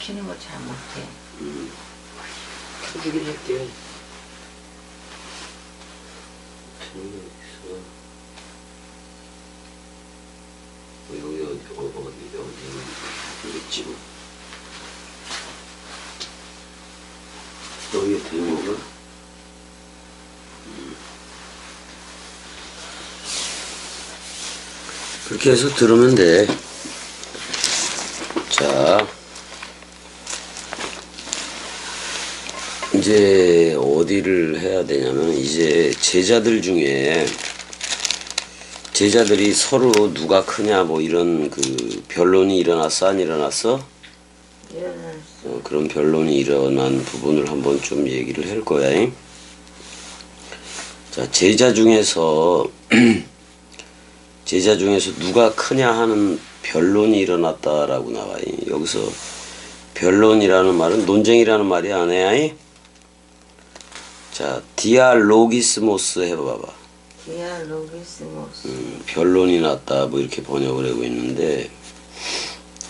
키는 거 잘 못해. 켜주긴 할게. 켜는 거 있어. 여기 있지 뭐. 여기가 되는 건가? 그렇게 해서 들으면 돼. 자, 이제 어디를 해야 되냐면, 이제 제자들이 서로 누가 크냐 뭐 이런 그 변론이 일어났어 안 일어났어? 일어났어. 그런 변론이 일어난 부분을 한번 좀 얘기를 할 거야. 자, 제자 중에서 누가 크냐 하는 변론이 일어났다라고 나와요. 여기서 변론이라는 말은 논쟁이라는 말이 아니야. 자, 디알로기스모스 해봐봐. 디알로기스모스. 변론이 났다 뭐 이렇게 번역을 하고 있는데,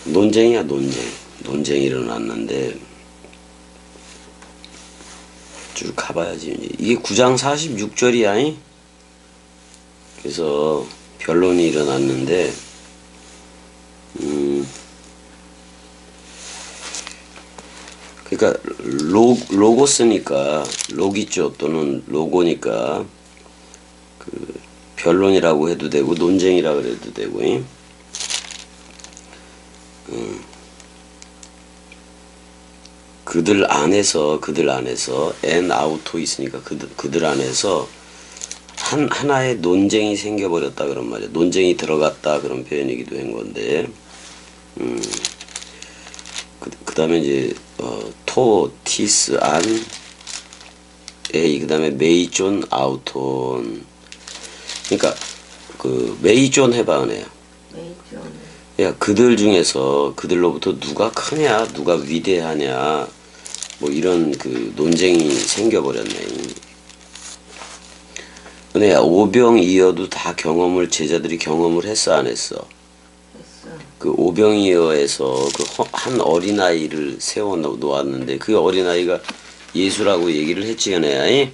논쟁이야 논쟁이 일어났는데 쭉 가봐야지. 이게 9장 46절이야. 그래서 변론이 일어났는데, 그러니까 로고스니까 로기죠, 또는 로고니까 그 변론이라고 해도 되고 논쟁이라고 해도 되고. 그들 안에서 엔 아우토 있으니까 그들 안에서 하나의 논쟁이 생겨버렸다 그런 말이야. 논쟁이 들어갔다 그런 표현이기도 한 건데, 그 다음에 이제 토티스 안 에이, 그 다음에 메이존 아우톤. 그러니까 그 메이존 해봐 은혜야. 메이존. 야, 그들 중에서 그들로부터 누가 크냐, 누가 위대하냐, 뭐 이런 그 논쟁이 생겨버렸네. 은혜야, 오병이어도 다 제자들이 경험을 했어 안 했어? 했어. 그 오병이어에서 그 한 어린아이를 세워 놓았는데, 그 어린아이가 예수라고 얘기를 했지 은혜야.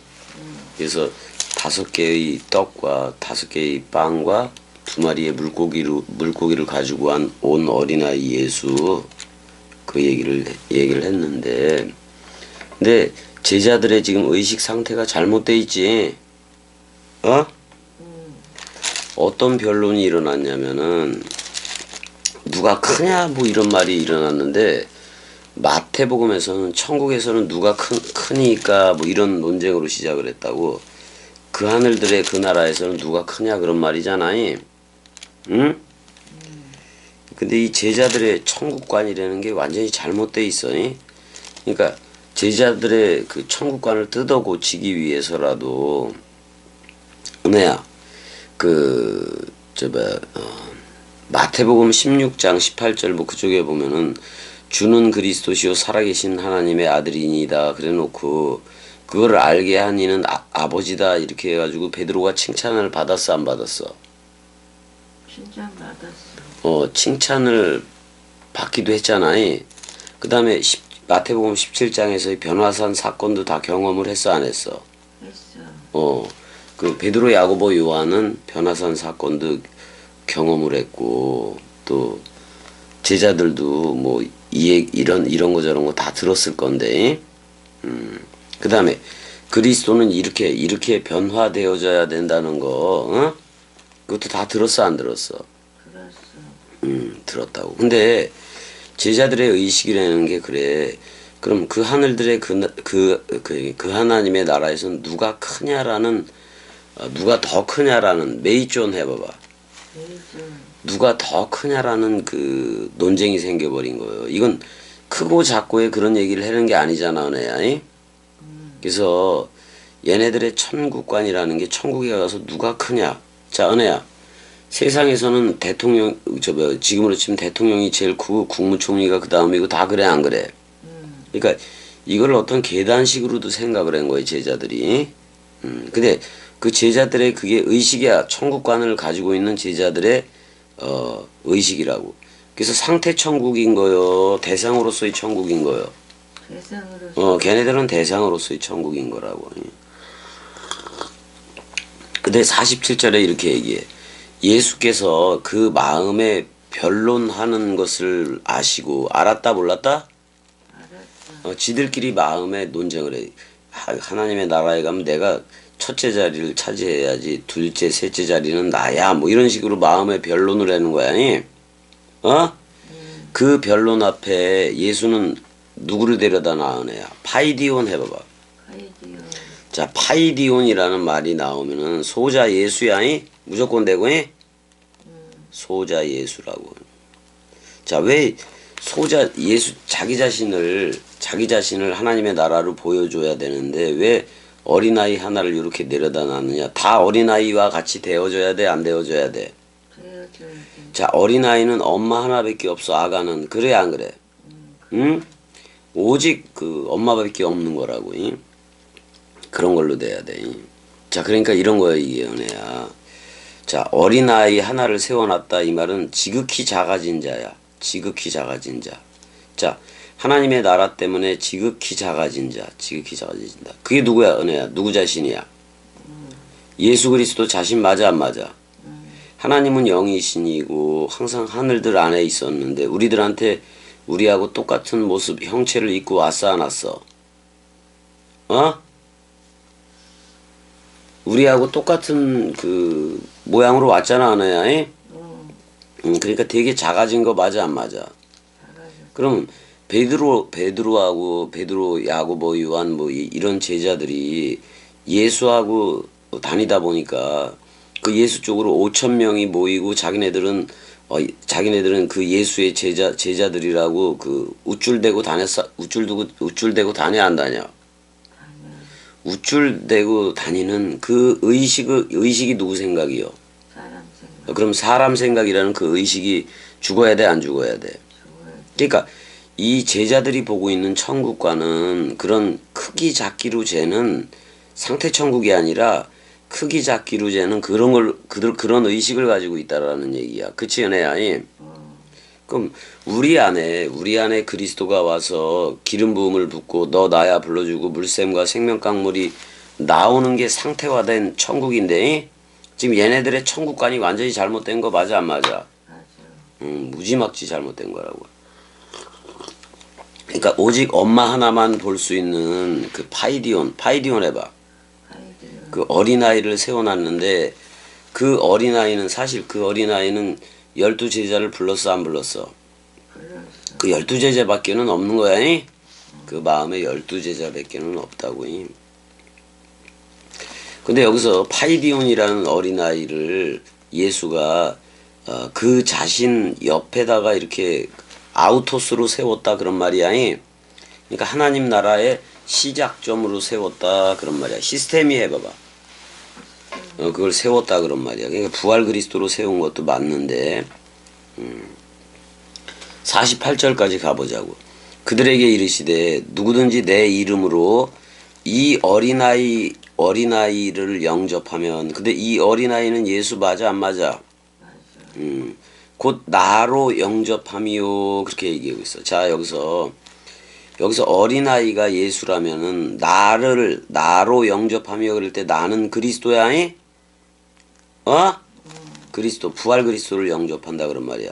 그래서 5개의 떡과 5개의 빵과 2마리의 물고기를 가지고 온 어린아이 예수, 그 얘기를 했는데, 근데 제자들의 지금 의식 상태가 잘못돼 있지. 어떤 변론이 일어났냐면은, 누가 크냐 뭐 이런 말이 일어났는데, 마태복음에서는 천국에서는 누가 크니까 뭐 이런 논쟁으로 시작을 했다고. 그 하늘들의 그 나라에서는 누가 크냐 그런 말이잖아. 응? 근데 이 제자들의 천국관이라는 게 완전히 잘못돼 있어. 그러니까 제자들의 그 천국관을 뜯어 고치기 위해서라도, 은혜야, 마태복음 16장 18절 뭐 그쪽에 보면은 주는 그리스도시요 살아계신 하나님의 아들이니다 그래 놓고, 그거를 알게 한 이는 아버지다 이렇게 해가지고 베드로가 칭찬을 받았어 안 받았어? 칭찬받았어. 칭찬을 받기도 했잖아. 그 다음에 마태복음 17장에서의 변화산 사건도 다 경험을 했어 안 했어? 했어. 그 베드로, 야고보, 요한은 변화산 사건도 경험을 했고, 또 제자들도 뭐 이런 거 저런 거 다 들었을 건데, 그 다음에 그리스도는 이렇게 변화되어져야 된다는 거, 그것도 다 들었어 안 들었어? 들었어. 들었다고. 근데 제자들의 의식이라는 게 그래. 그럼 그 하늘들의 그 하나님의 나라에서는 누가 크냐라는, 누가 더 크냐라는, 메이존 해봐봐. 메이존. 누가 더 크냐라는 그 논쟁이 생겨버린 거예요. 이건 크고 작고의 그런 얘기를 하는 게 아니잖아, 은혜야. 그래서 얘네들의 천국관이라는 게, 천국에 가서 누가 크냐. 자, 은혜야, 세상에서는 지금으로 치면 대통령이 제일 크고 국무총리가 그 다음이고 다 그래 안 그래? 그러니까 이걸 어떤 계단식으로도 생각을 한 거예요, 제자들이. 근데 그 제자들의 그게 의식이야. 천국관을 가지고 있는 제자들의 의식이라고. 그래서 상태 천국인 거요, 대상으로서의 천국인 거요. 대상으로. 걔네들은 대상으로서의 천국인 거라고. 근데 47절에 이렇게 얘기해. 예수께서 그 마음에 변론하는 것을 아시고, 알았다 몰랐다? 알았어. 지들끼리 마음에 논쟁을 해. 하나님의 나라에 가면 내가 첫째 자리를 차지해야지, 둘째, 셋째 자리는 나야. 뭐 이런 식으로 마음에 변론을 하는 거야. 아니? 그 변론 앞에 예수는 누구를 데려다 낳은 애야? 파이디온 해봐봐. 파이디오. 자, 파이디온이라는 말이 나오면은 소자 예수야. 아니? 무조건 되고, 소자 예수라고. 자, 왜 소자 예수 자기 자신을 하나님의 나라로 보여줘야 되는데 왜 어린아이 하나를 이렇게 내려다 놨느냐? 다 어린아이와 같이 되어줘야 돼, 안 되어줘야 돼? 되어줘야 돼. 자, 어린아이는 엄마 하나밖에 없어. 아가는 그래 안 그래? 응? 오직 그 엄마밖에 없는 거라고. 응? 그런 걸로 돼야 돼. 응? 자, 그러니까 이런 거야 이게 은혜야. 자, 어린아이 하나를 세워놨다 이 말은 지극히 작아진 자야. 지극히 작아진 자. 자, 하나님의 나라 때문에 지극히 작아진 자. 지극히 작아진다. 그게 누구야 은혜야? 누구 자신이야? 예수 그리스도 자신 맞아 안 맞아? 하나님은 영이신이고 항상 하늘들 안에 있었는데 우리들한테 우리하고 똑같은 모습 형체를 입고 왔어 안 왔어? 우리하고 똑같은 그 모양으로 왔잖아 은혜야. 그러니까 되게 작아진 거 맞아 안 맞아? 그럼 베드로, 야고보, 요한 뭐 이런 제자들이 예수하고 다니다 보니까 그 예수 쪽으로 5천 명이 모이고 자기네들은 그 예수의 제자들이라고 그 우쭐대고 다녀 안 다녀? 우쭐대고 다니는 그 의식이 누구 생각이요? 사람 생각. 그럼 사람 생각이라는 그 의식이 죽어야 돼, 안 죽어야 돼? 그러니까 이 제자들이 보고 있는 천국과는 그런 크기 작기로 재는 상태 천국이 아니라 크기 작기로 재는 그런 의식을 가지고 있다라는 얘기야. 그치, 은혜야? 그럼 우리 안에 그리스도가 와서 기름 부음을 붓고 너 나야 불러주고 물샘과 생명 강물이 나오는 게 상태화된 천국인데 지금 얘네들의 천국관이 완전히 잘못된 거 맞아 안 맞아? 맞아. 무지막지 잘못된 거라고. 그러니까 오직 엄마 하나만 볼 수 있는 그 파이디온 해봐. 파이디오. 그 어린아이를 세워놨는데 그 어린아이는 12제자를 불렀어 안 불렀어? 불렀어. 그 12제자밖에는 없는 거야. 그 마음에 12제자밖에는 없다고. 근데 여기서 파이디온이라는 어린아이를 예수가 그 자신 옆에다가 이렇게 아우토스로 세웠다 그런 말이야. 그러니까 하나님 나라의 시작점으로 세웠다 그런 말이야. 시스템이 해봐봐. 그걸 세웠다 그런 말이야. 그러니까 부활 그리스도로 세운 것도 맞는데 48절까지 가보자고. 그들에게 이르시되 누구든지 내 이름으로 이 어린아이를 영접하면, 근데 이 어린아이는 예수 맞아 안 맞아? 곧 나로 영접함이요 그렇게 얘기하고 있어. 자, 여기서 어린아이가 예수라면은 나로 영접하며 그럴 때 나는 그리스도야. 그리스도, 부활 그리스도를 영접한다 그런 말이야.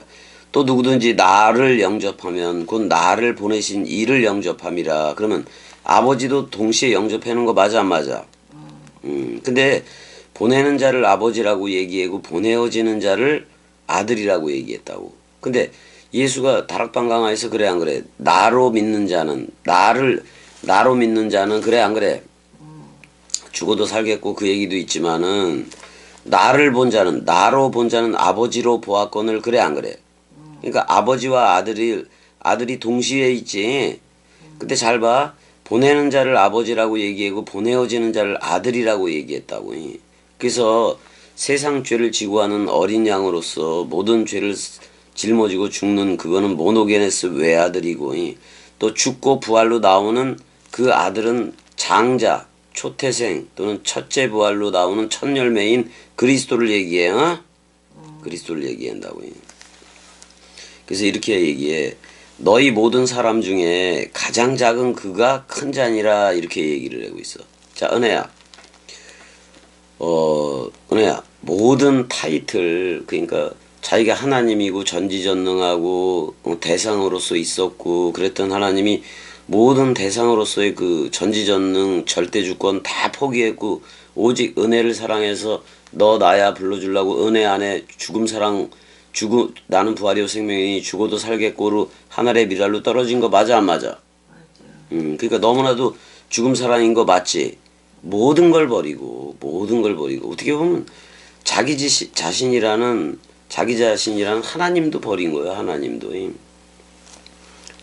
또 누구든지 나를 영접하면 곧 나를 보내신 이를 영접함이라. 그러면 아버지도 동시에 영접하는 거 맞아 안 맞아? 근데 보내는 자를 아버지라고 얘기하고 보내어지는 자를 아들이라고 얘기했다고. 근데 예수가 다락방 강화에서 그래 안 그래? 나로 믿는 자는 그래 안 그래? 죽어도 살겠고 그 얘기도 있지만은 나로 본 자는 아버지로 보았거늘 그래 안 그래? 그러니까 아버지와 아들이 동시에 있지. 근데 잘 봐. 보내는 자를 아버지라고 얘기하고 보내어지는 자를 아들이라고 얘기했다고. 그래서 세상 죄를 지고 하는 어린 양으로서 모든 죄를 짊어지고 죽는 그거는 모노게네스 외아들이고, 또 죽고 부활로 나오는 그 아들은 장자, 초태생 또는 첫째 부활로 나오는 첫 열매인 그리스도를 얘기해. 그리스도를 얘기한다고. 그래서 이렇게 얘기해. 너희 모든 사람 중에 가장 작은 그가 큰 자니라 이렇게 얘기를 하고 있어. 자, 은혜야. 은혜야. 모든 타이틀 그러니까 자기가 하나님이고 전지전능하고 대상으로서 있었고 그랬던 하나님이 모든 대상으로서의 그 전지전능 절대주권 다 포기했고 오직 은혜를 사랑해서 너 나야 불러주려고 은혜 안에 죽음 사랑 나는 부활이요 생명이니 죽어도 살겠고로 하늘의 미랄로 떨어진 거 맞아 안 맞아? 맞아요. 그러니까 너무나도 죽음 사랑인 거 맞지? 모든 걸 버리고 어떻게 보면 자기 자신이라는 하나님도 버린 거예요. 하나님도.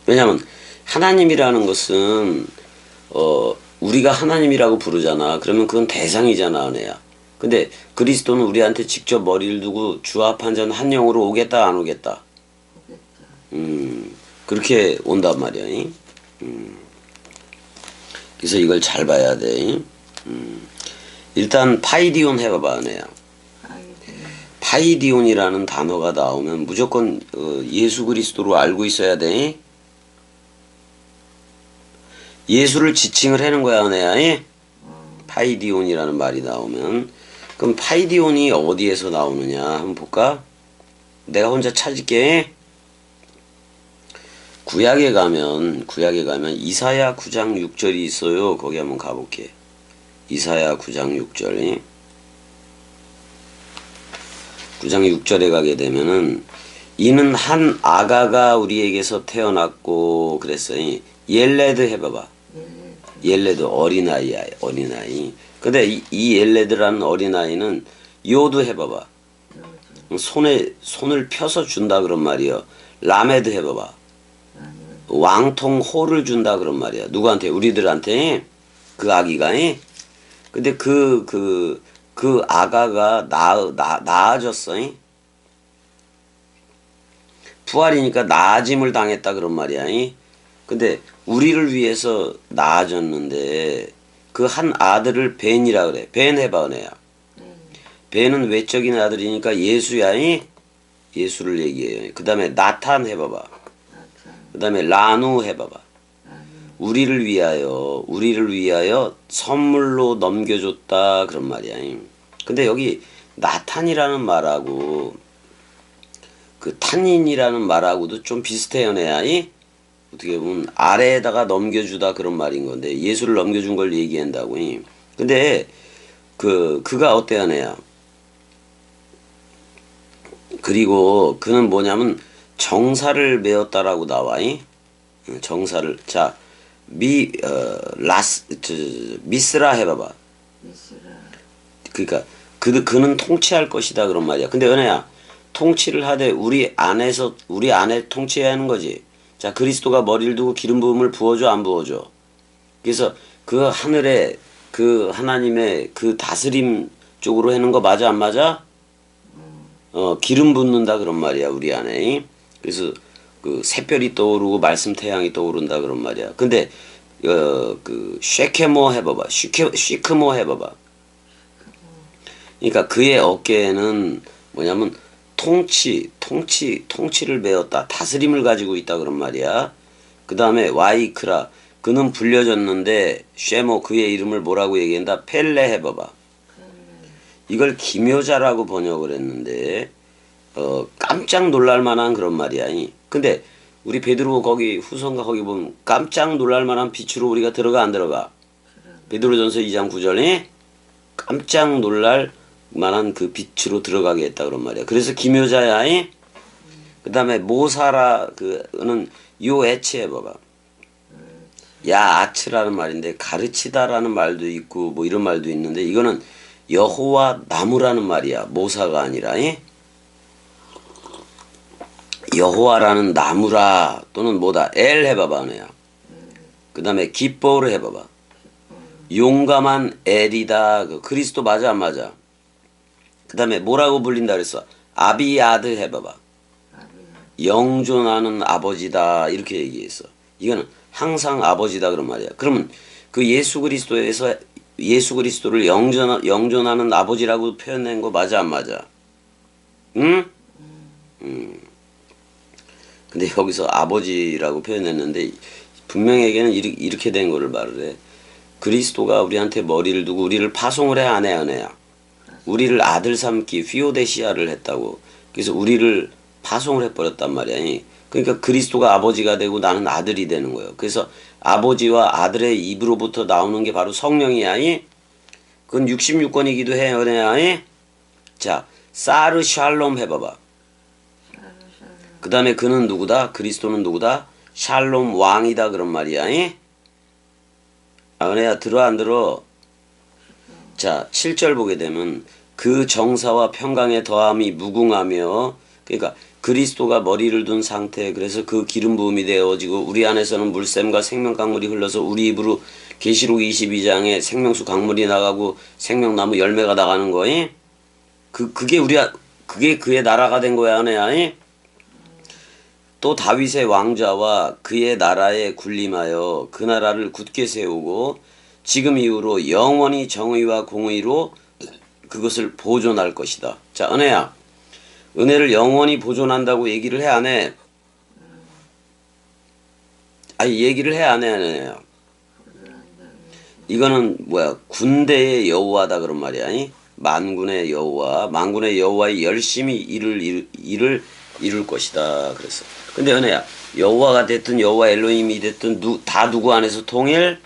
왜냐하면 하나님이라는 것은 우리가 하나님이라고 부르잖아. 그러면 그건 대상이잖아, 은혜야. 근데 그리스도는 우리한테 직접 머리를 두고 주 앞 한 잔 한 영으로 오겠다 안 오겠다. 오겠죠. 그렇게 온단 말이야. 그래서 이걸 잘 봐야 돼. 일단 파이디온 해봐봐, 은혜야. 아이디온. 파이디온이라는 단어가 나오면 무조건 예수 그리스도로 알고 있어야 돼. 예수를 지칭을 하는 거야, 은혜야. 파이디온이라는 말이 나오면 그럼 파이디온이 어디에서 나오느냐 한번 볼까? 내가 혼자 찾을게. 구약에 가면 이사야 9장 6절이 있어요. 거기 한번 가볼게. 이사야 9장 6절. 9장 6절에 가게 되면은 이는 한 아가가 우리에게서 태어났고 그랬어요. 옐레드 해봐봐. 옐레드 어린아이야. 어린아이. 근데 이 옐레드라는 어린아이는 요드 해봐봐. 손을 펴서 준다 그런 말이야. 라메드 해봐봐. 왕통 호를 준다 그런 말이야. 누구한테? 우리들한테. 그 아기가. 근데 그 아가가 나아졌어. 부활이니까 나아짐을 당했다 그런 말이야. 근데 우리를 위해서 나아졌는데 그 한 아들을 벤이라 그래. 벤 해봐, 은혜야. 벤은 외적인 아들이니까 예수야. 예수를 얘기해요. 그 다음에 나탄 해봐봐. 그 다음에 라누 해봐봐. 우리를 위하여 선물로 넘겨줬다 그런 말이야. 근데 여기 나탄이라는 말하고 그 탄인이라는 말하고도 좀 비슷해요, 은혜야. 어떻게 보면 아래에다가 넘겨주다 그런 말인 건데 예수를 넘겨준 걸 얘기한다고. 근데 그가 어때야 해야. 그리고 그는 뭐냐면 정사를 메었다라고 나와. 정사를 자 미스라 해봐봐. 미스라. 그러니까 그는 통치할 것이다 그런 말이야. 근데 은혜야 통치를 하되 우리 안에 통치해야 하는 거지. 자, 그리스도가 머리를 두고 기름 부음을 부어줘 안 부어줘? 그래서 그 하늘에 그 하나님의 그 다스림 쪽으로 하는 거 맞아 안 맞아? 기름 붓는다 그런 말이야 우리 안에. 그래서 그 샛별이 떠오르고 말씀 태양이 떠오른다 그런 말이야. 근데 그 쉐케모 해봐봐. 시크모 해봐봐. 그러니까 그의 어깨에는 뭐냐면 통치를 배웠다. 다스림을 가지고 있다 그런 말이야. 그 다음에 와이크라 그는 불려졌는데 쉐모 그의 이름을 뭐라고 얘기한다? 펠레 해봐봐. 이걸 기묘자라고 번역을 했는데 깜짝 놀랄 만한 그런 말이야. 근데 우리 베드로 거기 후서인가 거기 보면 깜짝 놀랄 만한 빛으로 우리가 들어가 안 들어가? 베드로전서 2장 9절에 깜짝 놀랄 만한 그 빛으로 들어가게 했다 그런 말이야. 그래서 기묘자야. 그 다음에 모사라 그는 요에치 해봐봐. 야아츠라는 말인데 가르치다라는 말도 있고 뭐 이런 말도 있는데 이거는 여호와 나무라는 말이야. 모사가 아니라. 여호와라는 나무라 또는 뭐다 엘 해봐봐 은혜야. 그 다음에 기뻐를 해봐봐. 용감한 엘이다. 그리스도 맞아 안 맞아? 그 다음에 뭐라고 불린다 그랬어? 아비아드 해봐봐. 영존하는 아버지다 이렇게 얘기했어. 이거는 항상 아버지다 그런 말이야. 그러면 그 예수 그리스도에서 예수 그리스도를 영존하는 아버지라고 표현한 거 맞아 안 맞아? 응? 근데 여기서 아버지라고 표현했는데 분명하게는 이렇게 된 거를 말을 해. 그리스도가 우리한테 머리를 두고 우리를 파송을 해 안 해 안 해야. 우리를 아들 삼기 피오데시아를 했다고. 그래서 우리를 파송을 해버렸단 말이야. 그러니까 그리스도가 아버지가 되고 나는 아들이 되는 거예요. 그래서 아버지와 아들의 입으로부터 나오는 게 바로 성령이야. 그건 66권이기도 해요. 자, 사르 샬롬 해봐봐. 그 다음에 그는 누구다? 그리스도는 누구다? 샬롬 왕이다 그런 말이야. 은혜야 들어 안 들어? 자 7절 보게 되면 그 정사와 평강의 더함이 무궁하며, 그러니까 그리스도가 머리를 둔 상태, 그래서 그 기름 부음이 되어지고 우리 안에서는 물샘과 생명 강물이 흘러서 우리 입으로 계시록 22장에 생명수 강물이 나가고 생명나무 열매가 나가는 거이. 그게 그의 나라가 된 거야. 은혜야. 또 다윗의 왕좌와 그의 나라에 군림하여 그 나라를 굳게 세우고 지금 이후로 영원히 정의와 공의로 그것을 보존할 것이다. 자, 은혜야. 은혜를 영원히 보존한다고 얘기를 해 안 해? 아니 얘기를 해 안 해? 은혜야. 이거는 뭐야? 군대의 여호와다 그런 말이야. 만군의 여호와, 만군의 여호와의 열심히 일을 이룰 것이다. 그래서 근데 은혜야, 여호와가 됐든 여호와 엘로힘이 됐든 다 누구 안에서 통일?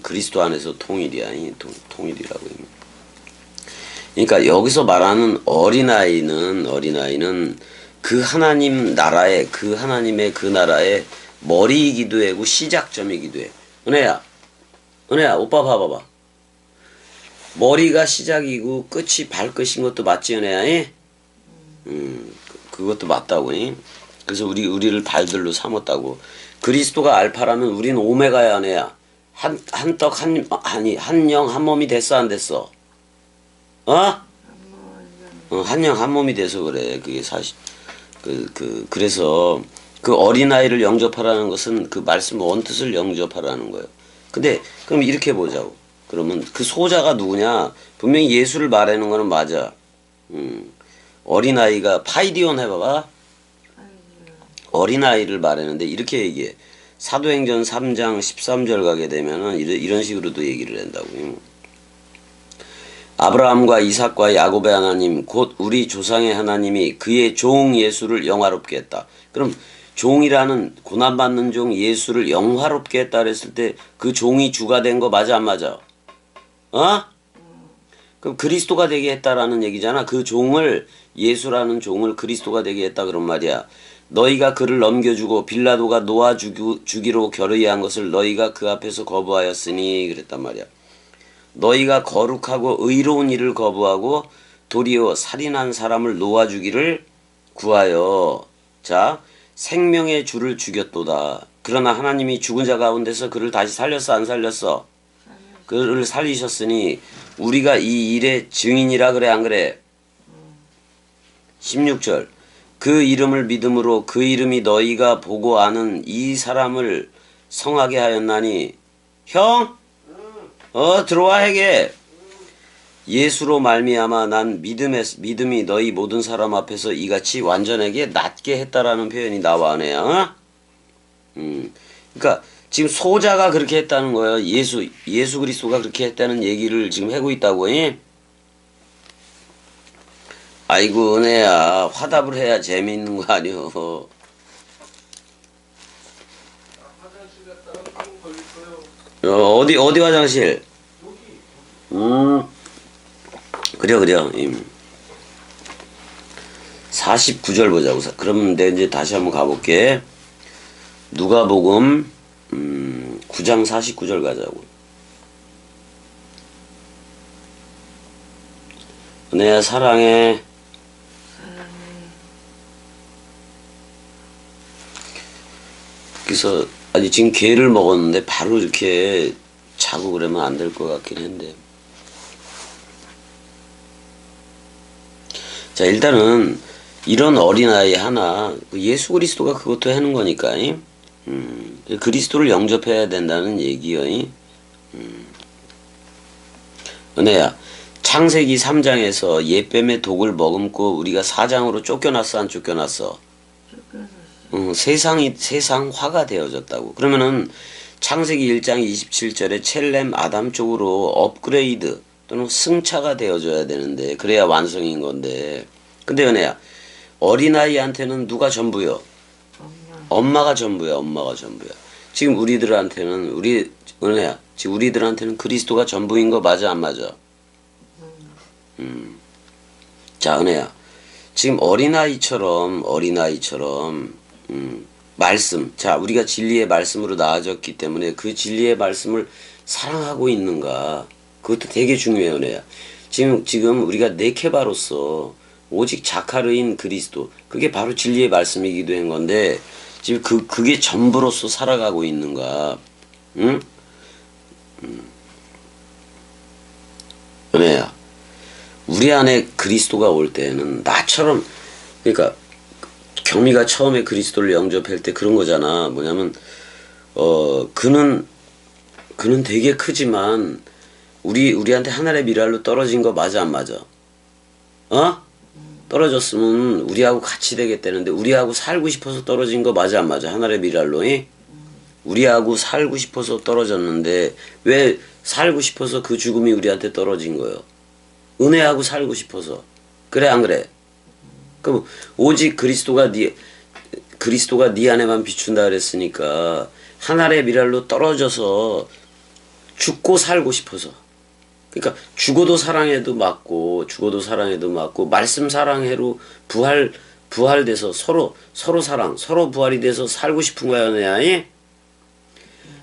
그리스도 안에서 통일이야. 통일이라고. 그러니까 여기서 말하는 어린아이는 그 하나님 나라의, 그 하나님의 그 나라의 머리이기도 하고 시작점이기도 해. 은혜야 오빠 봐봐봐. 머리가 시작이고 끝이 발끝인 것도 맞지 은혜야? 그것도 맞다고. 그래서 우리를 발들로 삼았다고. 그리스도가 알파라면 우리는 오메가야 은혜야. 한 영 한 몸이 됐어 안 됐어? 한 영 한 몸이 돼서 그래. 그게 사실 그래서 그 어린아이를 영접하라는 것은 그 말씀 원뜻을 영접하라는 거예요. 근데 그럼 이렇게 보자고. 그러면 그 소자가 누구냐? 분명히 예수를 말하는 거는 맞아. 어린아이가 파이디온 해봐봐. 어린아이를 말하는데 이렇게 얘기해. 사도행전 3장 13절 가게 되면은 이런 식으로도 얘기를 한다고. 아브라함과 이삭과 야곱의 하나님 곧 우리 조상의 하나님이 그의 종 예수를 영화롭게 했다. 그럼 종이라는 고난받는 종 예수를 영화롭게 했다 그랬을 때 그 종이 주가 된 거 맞아 안 맞아? 그럼 그리스도가 되게 했다라는 얘기잖아. 그 종을, 예수라는 종을 그리스도가 되게 했다 그런 말이야. 너희가 그를 넘겨주고 빌라도가 놓아주기로 결의한 것을 너희가 그 앞에서 거부하였으니 그랬단 말이야. 너희가 거룩하고 의로운 일을 거부하고 도리어 살인한 사람을 놓아주기를 구하여 자 생명의 주를 죽였도다. 그러나 하나님이 죽은 자 가운데서 그를 다시 살렸어 안 살렸어? 그를 살리셨으니 우리가 이 일의 증인이라 그래 안 그래? 16절 그 이름을 믿음으로 그 이름이 너희가 보고 아는 이 사람을 성하게 하였나니. 형? 들어와 해게. 예수로 말미암아 난 믿음이 너희 모든 사람 앞에서 이같이 완전하게 낫게 했다라는 표현이 나와 네요. 그러니까 지금 소자가 그렇게 했다는 거예요. 예수 그리스도가 그렇게 했다는 얘기를 지금 하고 있다고. 아이고 은혜야 화답을 해야 재미있는 거 아니여. 어디 화장실? 그래. 49절 보자고. 그럼 내가 이제 다시 한번 가볼게. 누가복음 9장 49절 가자고. 은혜야 사랑해. 그래서 아니 지금 개를 먹었는데 바로 이렇게 자고 그러면 안 될 것 같긴 한데. 자 일단은 이런 어린아이 하나 예수 그리스도가 그것도 하는 거니까 그리스도를 영접해야 된다는 얘기요. 은혜야 창세기 3장에서 옛뱀의 독을 머금고 우리가 4장으로 쫓겨났어 안 쫓겨났어? 쫓겨났어. 세상화가 되어졌다고. 그러면은 창세기 1장 27절에 첼렘 아담 쪽으로 업그레이드 또는 승차가 되어져야 되는데 그래야 완성인 건데. 근데 은혜야, 어린아이한테는 누가 전부요? 엄마. 엄마가 전부야. 엄마가 전부야. 지금 우리들한테는 은혜야, 지금 우리들한테는 그리스도가 전부인 거 맞아 안 맞아? 자, 은혜야, 지금 어린아이처럼 말씀, 자, 우리가 진리의 말씀으로 나아졌기 때문에 그 진리의 말씀을 사랑하고 있는가, 그것도 되게 중요해요. 은혜야, 지금 우리가 네케바로서 오직 자카르인 그리스도, 그게 바로 진리의 말씀이기도 한 건데 지금 그게 전부로서 살아가고 있는가. 응? 은혜야, 우리 안에 그리스도가 올 때는 나처럼, 그러니까 경미가 처음에 그리스도를 영접할 때 그런 거잖아. 뭐냐면 그는 되게 크지만 우리한테 하늘의 미랄로 떨어진 거 맞아 안 맞아? 떨어졌으면 우리하고 같이 되겠다는데 우리하고 살고 싶어서 떨어진 거 맞아 안 맞아? 하늘의 미랄로. 우리하고 살고 싶어서 떨어졌는데 왜 살고 싶어서 그 죽음이 우리한테 떨어진 거예요? 은혜하고 살고 싶어서. 그래 안 그래? 그럼 오직 그리스도가 네 안에만 비춘다 그랬으니까 하늘의 미랄로 떨어져서 죽고 살고 싶어서. 그러니까 죽어도 사랑해도 맞고 말씀 사랑해로 부활돼서 서로 사랑, 서로 부활이 돼서 살고 싶은 거야, 은혜야.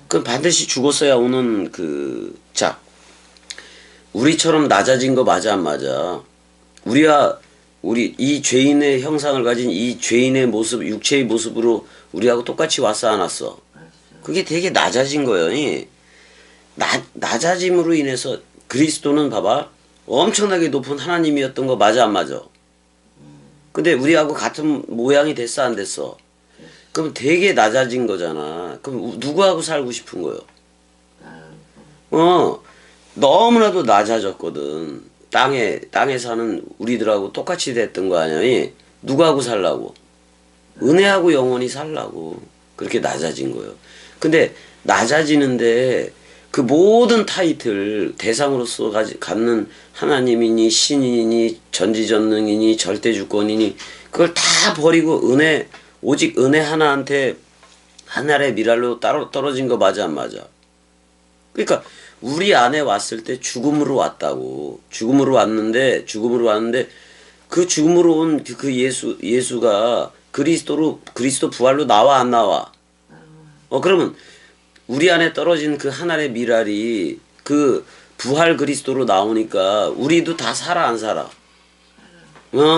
그럼 반드시 죽었어야 오는 자, 우리처럼 낮아진 거 맞아 안 맞아? 우리 이 죄인의 형상을 가진 이 죄인의 모습, 육체의 모습으로 우리하고 똑같이 왔어 안 왔어? 그게 되게 낮아진 거예요. 낮아짐으로 인해서 그리스도는 봐봐, 엄청나게 높은 하나님이었던 거 맞아 안 맞아? 근데 우리하고 같은 모양이 됐어 안 됐어? 그럼 되게 낮아진 거잖아. 그럼 누구하고 살고 싶은 거요? 너무나도 낮아졌거든. 땅에 사는 우리들하고 똑같이 됐던 거 아니야? 누구하고 살라고? 은혜하고 영원히 살라고. 그렇게 낮아진 거예요. 근데 낮아지는데 그 모든 타이틀, 대상으로서 갖는 하나님이니 신이니 전지전능이니 절대주권이니 그걸 다 버리고 오직 은혜 하나한테 하늘의 미랄로 따로 떨어진 거 맞아 안 맞아? 그러니까 우리 안에 왔을 때 죽음으로 왔다고. 죽음으로 왔는데 그 죽음으로 온 그 예수가 그리스도 부활로 나와 안 나와? 그러면 우리 안에 떨어진 그 하늘의 미랄이 그 부활 그리스도로 나오니까 우리도 다 살아 안 살아?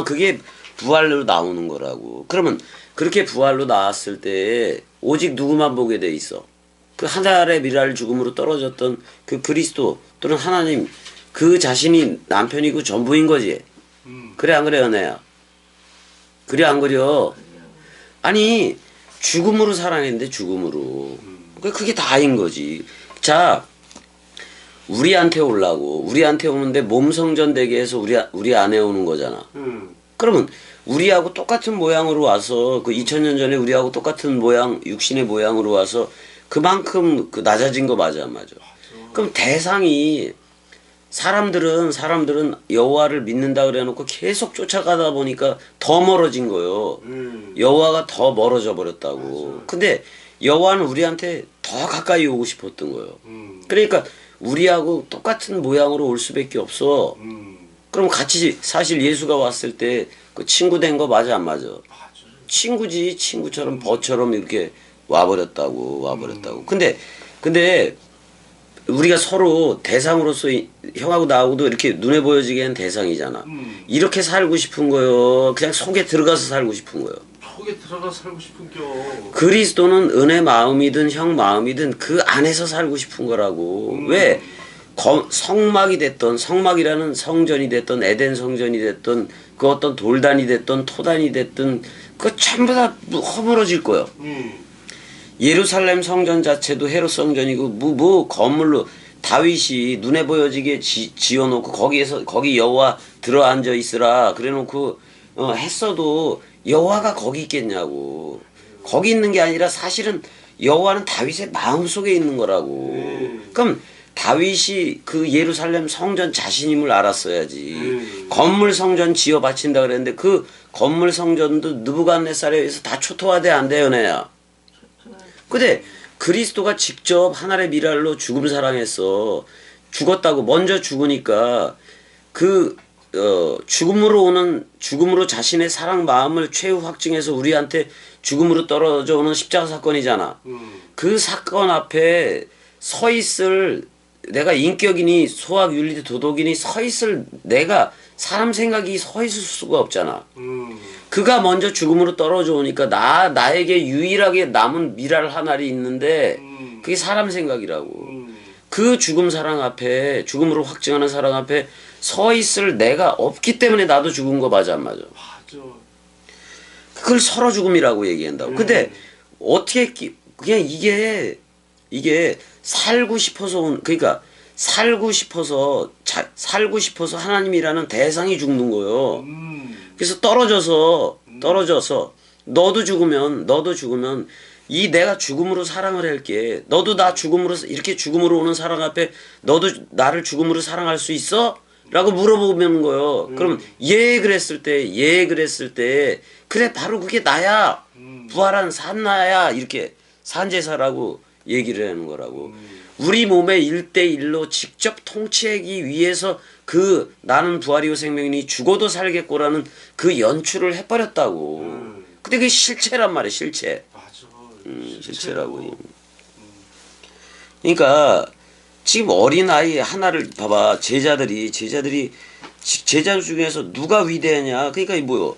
그게 부활로 나오는 거라고. 그러면 그렇게 부활로 나왔을 때 오직 누구만 보게 돼 있어? 그 하늘의 미랄 죽음으로 떨어졌던 그 그리스도 또는 하나님, 그 자신이 남편이고 전부인 거지. 그래 안 그래 은혜야? 그래 안 그려? 아니 죽음으로 사랑했는데 죽음으로. 그게 다인 거지. 자, 우리한테 오는데 몸 성전되게 해서 우리 안에 오는 거잖아. 그러면 우리하고 똑같은 모양으로 와서 그 2000년 전에 우리하고 똑같은 모양, 육신의 모양으로 와서 그만큼 낮아진 거 맞아 안 맞아? 그럼 대상이 사람들은 여호와를 믿는다 그래놓고 계속 쫓아가다 보니까 더 멀어진 거요. 여호와가 더 멀어져 버렸다고. 근데 여호와는 우리한테 더 가까이 오고 싶었던 거예요. 그러니까 우리하고 똑같은 모양으로 올 수밖에 없어. 그럼 같이 사실 예수가 왔을 때 그 친구 된 거 맞아 안 맞아? 친구지. 친구처럼 버처럼 이렇게 와버렸다고. 근데 우리가 서로 대상으로서 형하고 나하고도 이렇게 눈에 보여지게 한 대상이잖아. 이렇게 살고 싶은 거요. 그냥 속에 들어가서 살고 싶은 거요. 속에 들어가서 살고 싶은겨. 그리스도는 은혜 마음이든 형 마음이든 그 안에서 살고 싶은 거라고. 왜? 성막이라는 성전이 됐던 에덴 성전이 됐던 그 어떤 돌단이 됐던 토단이 됐던 그거 전부 다 허물어질 거예요. 예루살렘 성전 자체도 헤롯 성전이고 건물로 다윗이 눈에 보여지게 지어놓고 거기 여호와 들어앉아 있으라 그래놓고 했어도 여호와가 거기 있겠냐고. 거기 있는 게 아니라 사실은 여호와는 다윗의 마음속에 있는 거라고. 그럼 다윗이 그 예루살렘 성전 자신임을 알았어야지. 건물 성전 지어 바친다 그랬는데 그 건물 성전도 느부갓네살에 의해서 다 초토화돼 안 돼요, 내야. 근데 그리스도가 직접 하늘의 미랄로 죽음 사랑했어. 죽었다고 먼저 죽으니까 그 죽음으로 자신의 사랑 마음을 최후 확증해서 우리한테 죽음으로 떨어져 오는 십자가 사건이잖아. 그 사건 앞에 서 있을 내가 인격이니 소학 윤리 도덕이니 서 있을 내가 사람 생각이 서 있을 수가 없잖아. 그가 먼저 죽음으로 떨어져 오니까 나에게 유일하게 남은 미랄 하나리 있는데 그게 사람 생각이라고. 그 죽음 사랑 앞에 죽음으로 확증하는 사랑 앞에 서 있을 내가 없기 때문에 나도 죽은 거 맞아 안 맞아? 맞아. 그걸 서로 죽음이라고 얘기한다고. 근데 어떻게 그냥 이게 살고 싶어서 그러니까 살고 싶어서 하나님이라는 대상이 죽는 거예요. 그래서 떨어져서 너도 죽으면 이 내가 죽음으로 사랑을 할게. 너도 나 죽음으로 이렇게 죽음으로 오는 사랑 앞에 너도 나를 죽음으로 사랑할 수 있어? 라고 물어보는 거예요. 그럼 예 그랬을 때 그래 바로 그게 나야. 부활한 산나야 이렇게 산제사라고 얘기를 하는 거라고. 우리 몸의 1대1로 직접 통치하기 위해서 그 나는 부활이요 생명이니 죽어도 살겠고라는 그 연출을 해버렸다고. 근데 그게 실체란 말이야, 실체. 맞아. 실체라고. 그러니까 지금 어린아이 하나를 봐봐. 제자들 중에서 누가 위대하냐. 그러니까 뭐요.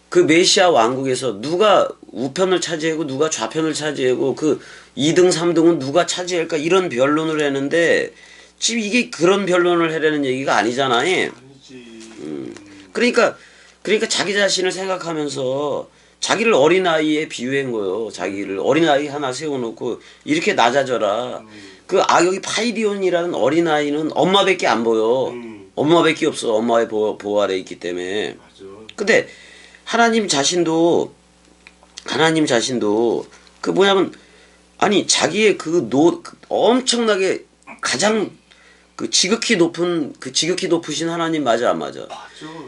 그 메시아 왕국에서 누가 우편을 차지하고 누가 좌편을 차지하고 그 2등 3등은 누가 차지할까 이런 변론을 했는데 지금 이게 그런 변론을 하려는 얘기가 아니잖아. 아니지. 그러니까 자기 자신을 생각하면서 자기를 어린아이에 비유한 거예요. 자기를 어린아이 하나 세워놓고 이렇게 낮아져라. 여기 파이디온이라는 어린아이는 엄마밖에 안 보여. 엄마밖에 없어. 엄마의 보호 아래 있기 때문에. 맞아. 근데 하나님 자신도 그 뭐냐면 아니 자기의 엄청나게 가장 지극히 높으신 하나님 맞아 안 맞아? 맞아.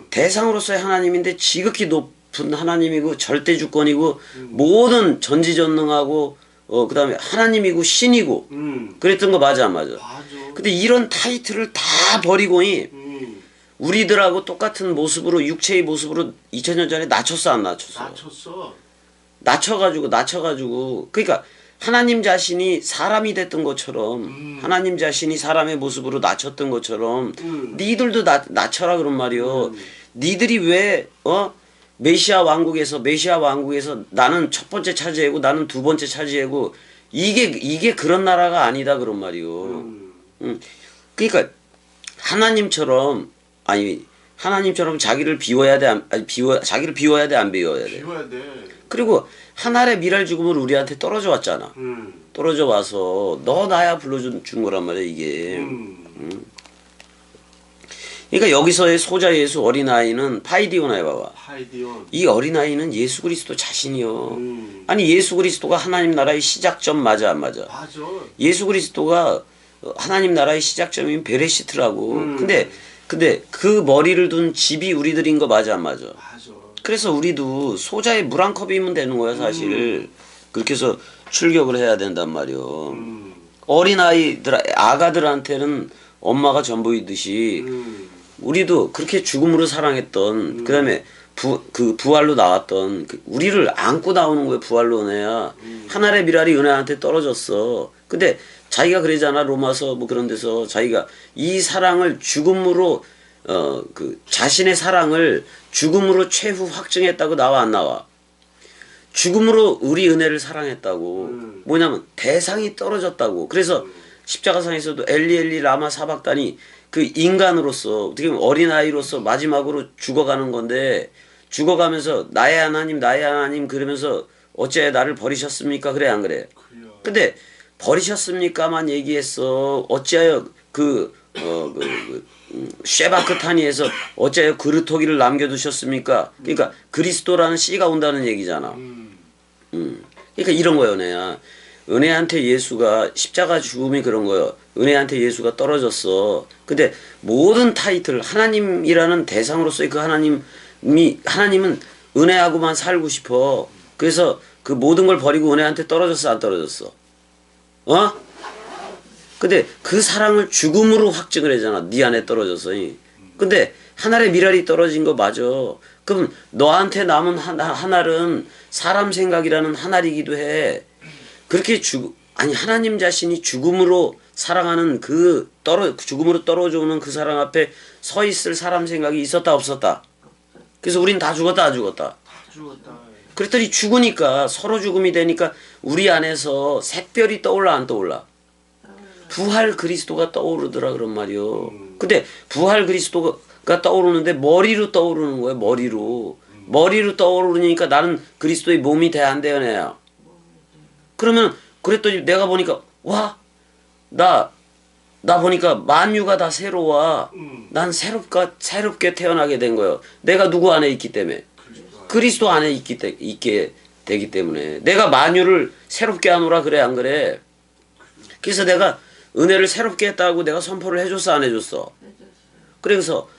대상으로서의 하나님인데 지극히 높은 하나님이고 절대 주권이고 모든 전지전능하고 그다음에 하나님이고 신이고 그랬던 거 맞아 안 맞아? 맞아. 근데 이런 타이틀을 다 버리고니 우리들하고 똑같은 모습으로 육체의 모습으로 2000년 전에 낮췄어 안 낮췄어? 낮췄어. 낮춰가지고 그러니까 하나님 자신이 사람이 됐던 것처럼 하나님 자신이 사람의 모습으로 낮췄던 것처럼 니들도 낮춰라 그런 말이요. 니들이 왜 메시아 왕국에서 나는 첫 번째 차지하고 나는 두 번째 차지하고 이게 그런 나라가 아니다 그런 말이요. 그러니까 하나님처럼 자기를 비워야 돼 안 비워야 돼? 비워야 돼. 그리고 하늘의 미랄 죽음을 우리한테 떨어져 왔잖아. 떨어져 와서 너 나야 불러준 거란 말이야 이게. 그러니까 여기서의 소자 예수 어린아이는 파이디오나에 봐봐. 파이디온. 이 어린아이는 예수 그리스도 자신이요. 아니 예수 그리스도가 하나님 나라의 시작점 맞아 안 맞아? 맞아. 예수 그리스도가 하나님 나라의 시작점인 베레시트라고. 근데 그 머리를 둔 집이 우리들인 거 맞아 안 맞아? 맞아. 그래서 우리도 소자에 물 한 컵이면 되는 거야 사실. 그렇게 해서 출격을 해야 된단 말이요. 아가들한테는 엄마가 전부이듯이 우리도 그렇게 죽음으로 사랑했던 그다음에 부활로 나왔던 우리를 안고 나오는 거예요. 부활로 은혜야. 하늘의 미랄이 은혜한테 떨어졌어. 근데 자기가 그러잖아. 로마서 뭐 그런 데서 자기가 이 사랑을 죽음으로 자신의 사랑을 죽음으로 최후 확증했다고 나와 안 나와? 죽음으로 우리 은혜를 사랑했다고. 뭐냐면 대상이 떨어졌다고. 그래서 십자가상에서도 엘리 엘리 라마 사박다니 그 인간으로서 어떻게 보면 어린아이로서 마지막으로 죽어가는 건데 죽어가면서 나의 하나님 그러면서 어째 나를 버리셨습니까? 그래 안 그래? 근데 버리셨습니까만 얘기했어. 어찌하여 쉐바크타니에서 어째요 그릇토기를 남겨두셨습니까? 그러니까 그리스도라는 씨가 온다는 얘기잖아. 그러니까 이런 거예요, 은혜야. 은혜한테 예수가 십자가 죽음이 그런 거예요. 은혜한테 예수가 떨어졌어. 근데 모든 타이틀 하나님이라는 대상으로서의 그 하나님은 은혜하고만 살고 싶어. 그래서 그 모든 걸 버리고 은혜한테 떨어졌어, 안 떨어졌어? 어? 근데 그 사랑을 죽음으로 확증을 하잖아. 네 안에 떨어져서. 근데 하늘의 미랄이 떨어진 거 맞아. 그럼 너한테 남은 하늘은 사람 생각이라는 하늘이기도 해. 그렇게 아니 하나님 자신이 죽음으로 사랑하는 죽음으로 떨어져오는 그 사랑 앞에 서 있을 사람 생각이 있었다 없었다. 그래서 우린 다 죽었다 안 죽었다. 죽었다. 그랬더니 죽으니까 서로 죽음이 되니까 우리 안에서 샛별이 떠올라 안 떠올라? 부활 그리스도가 떠오르더라 그런 말이요. 근데 부활 그리스도가 떠오르는데 머리로 떠오르는 거예요. 머리로 떠오르니까 나는 그리스도의 몸이 돼 안 돼요, 내야. 그러면 그랬더니 내가 보니까 와, 나 보니까 만유가 다 새로워. 난 새롭게 태어나게 된 거예요. 내가 누구 안에 있기 때문에. 그리스도 안에 있게 되기 때문에. 내가 만유를 새롭게 하노라 그래 안 그래? 그래서 내가 은혜를 새롭게 했다고 내가 선포를 해줬어 안 해줬어? 그래서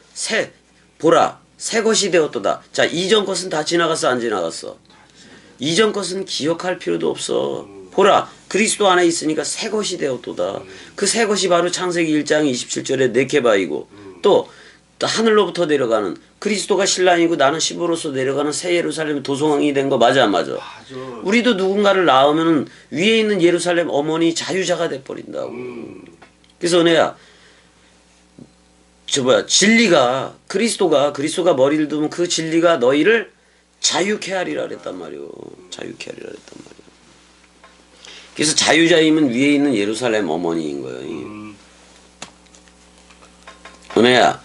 보라 새 것이 되었도다. 자, 이전 것은 다 지나갔어 안 지나갔어? 이전 것은 기억할 필요도 없어. 보라 그리스도 안에 있으니까 새 것이 되었도다. 그 새 것이 바로 창세기 1장 27절의 네케바이고 또 하늘로부터 내려가는 그리스도가 신랑이고 나는 신부로서 내려가는 새 예루살렘 도성왕이 된 거 맞아 안 맞아? 우리도 누군가를 낳으면 위에 있는 예루살렘 어머니 자유자가 돼버린다고. 그래서 은혜야 진리가 그리스도가 머리를 두면 그 진리가 너희를 자유케 하리라 그랬단 말이오. 자유케 하리라 그랬단 말이오. 그래서 자유자임은 위에 있는 예루살렘 어머니인 거예요. 은혜야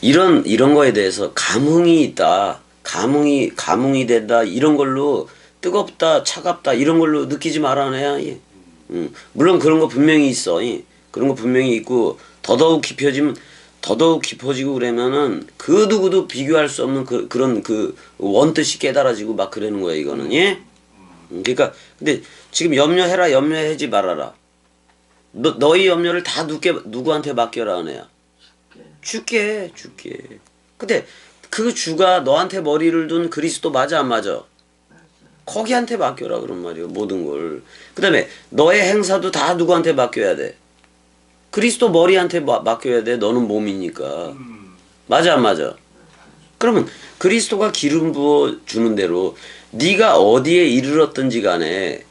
이런 거에 대해서 감흥이 있다. 감흥이 된다. 이런 걸로 뜨겁다, 차갑다 이런 걸로 느끼지 마라, 은혜야. 물론 그런 거 분명히 있어. 그런 거 분명히 있고 더더욱 깊어지고 그러면은 그 누구도 비교할 수 없는 그런 원뜻이 깨달아지고 막 그러는 거야 이거는. 예? 그러니까 근데 지금 염려하지 말아라. 너희 염려를 다 누구한테 맡겨라, 은혜야. 주께. 근데 그 주가 너한테 머리를 둔 그리스도 맞아 안 맞아? 거기한테 맡겨라 그런 말이에요. 모든 걸. 그 다음에 너의 행사도 다 누구한테 맡겨야 돼? 그리스도 머리한테 맡겨야 돼. 너는 몸이니까. 맞아 안 맞아? 그러면 그리스도가 기름 부어 주는 대로 네가 어디에 이르렀든지 간에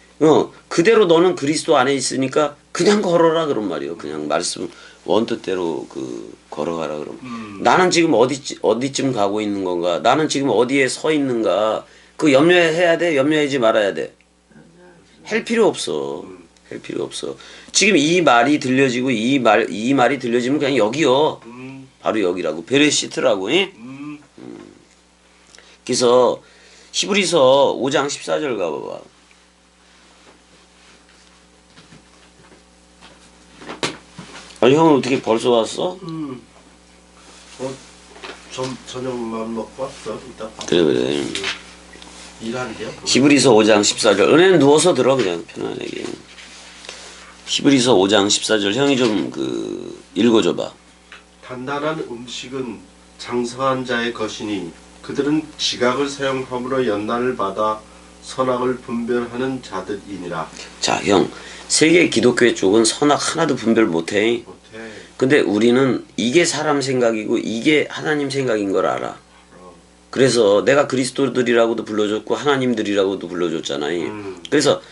그대로 너는 그리스도 안에 있으니까 그냥 걸어라 그런 말이에요. 그냥 말씀 원뜻대로 걸어가라 그럼. 나는 지금 어디쯤 가고 있는 건가? 나는 지금 어디에 서 있는가? 그 염려해야 돼? 염려하지 말아야 돼? 할 필요 없어. 할 필요 없어. 지금 이 말이 들려지고 이 말이 들려지면 그냥 여기요. 바로 여기라고. 베레시트라고. 그래서 히브리서 5장 14절 가봐봐. 아니 형은 어떻게 벌써 왔어? 저녁만 먹고 왔어. 이따 그래. 일하는데요. 히브리서 5장 14절. 은혜는 누워서 들어 그냥 편안하게. 히브리서 5장 14절 형이 좀 읽어줘봐. 단단한 음식은 장성한 자의 것이니 그들은 지각을 사용함으로 연단을 받아 선악을 분별하는 자들이니라. 자, 형. 세계 기독교 쪽은 선악 하나도 분별 못해. 근데 우리는 이게 사람 생각이고 이게 하나님 생각인 걸 알아. 그래서 내가 그리스도들이라고도 불러줬고 하나님들이라고도 불러줬잖아요. 그래서